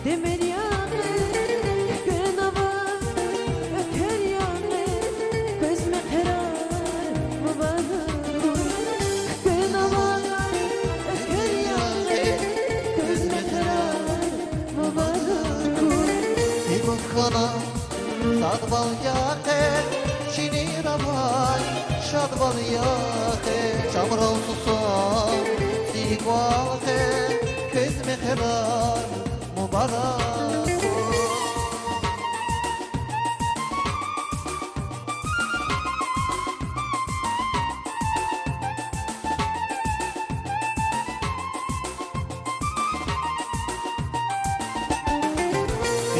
demir yanı, gören hava öter yanı, gözüme karar mübarek ol. Gören hava öter yanı, gözüme karar mübarek ol. Egot kana sad bal yaqe chini ravay shad bal yaqe chamral susam sigwaqe kez mehrar mubarak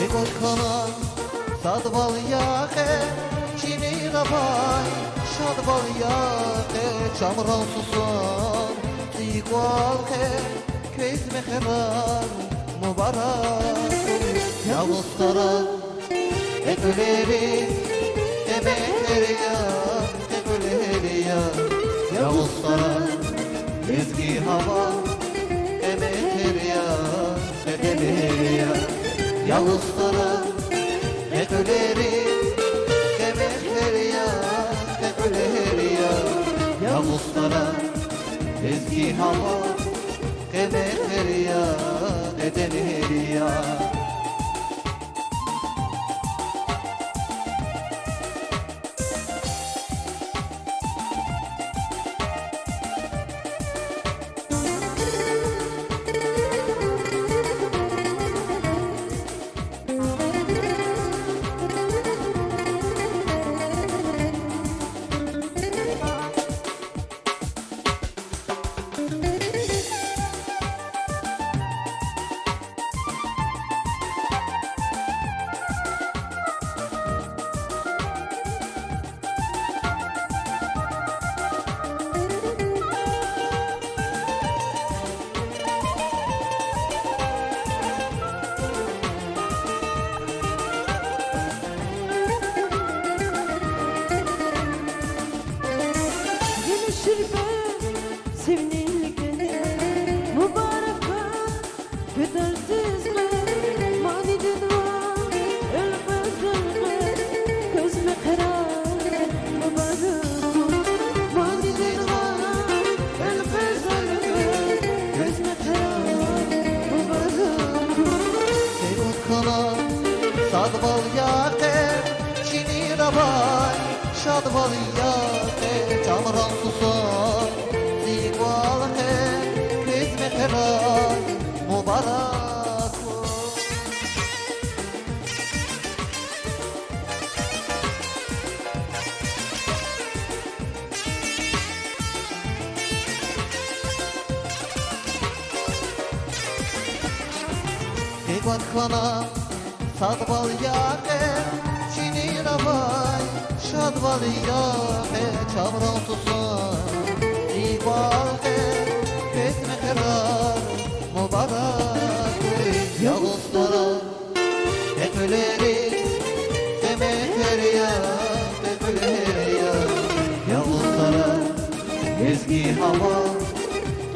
Egot kana sad bal yaqe chini ravay shad bal yaqe chamral susam sigwaqe kez mehrar mubarak Yavuzlara ekleri emekleri ya ekleri ya Yavuzlara ezgi hava emekleri ya ekleri ya Yavuzlara ekleri emekleri ya ekleri ya Yavuzlara ezgi hava emekleri ya ekleri ya Şirbe sevinilgene mübarek kedersiz manidin var elbette gözüme karar mübarek manidin var elbette gözüme karar mübarek Egot kana sad bal yaqe chini ravay shad bal yaqe chamral susam sigwaqe kez mehrar mubarak Egot kana sad bal yaqe chini ravay shad bal yaqe chamral susam sigwaqe kez mehrar mubarak Yavuzlara ekleri emekleri ya ekleri ya Yavuzlara ezgi hava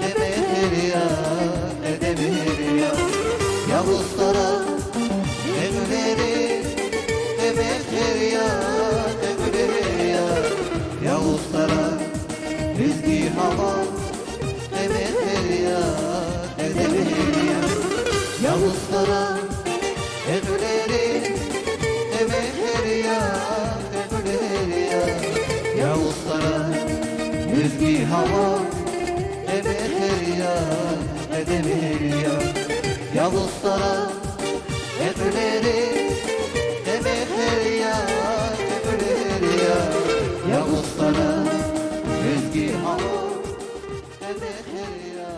emekleri ya ekleri ya Yavuzlara ekleri emekleri ya ekleri ya Yavuzlara ezgi hava emekleri ya ekleri ya Yavuzlara ekleri emekleri ya ekleri ya Yavuzlara ezgi hava emekleri ya ekleri ya Yavuzlara ekleri emekleri ya ekleri ya Yavuzlara ezgi hava emekleri ya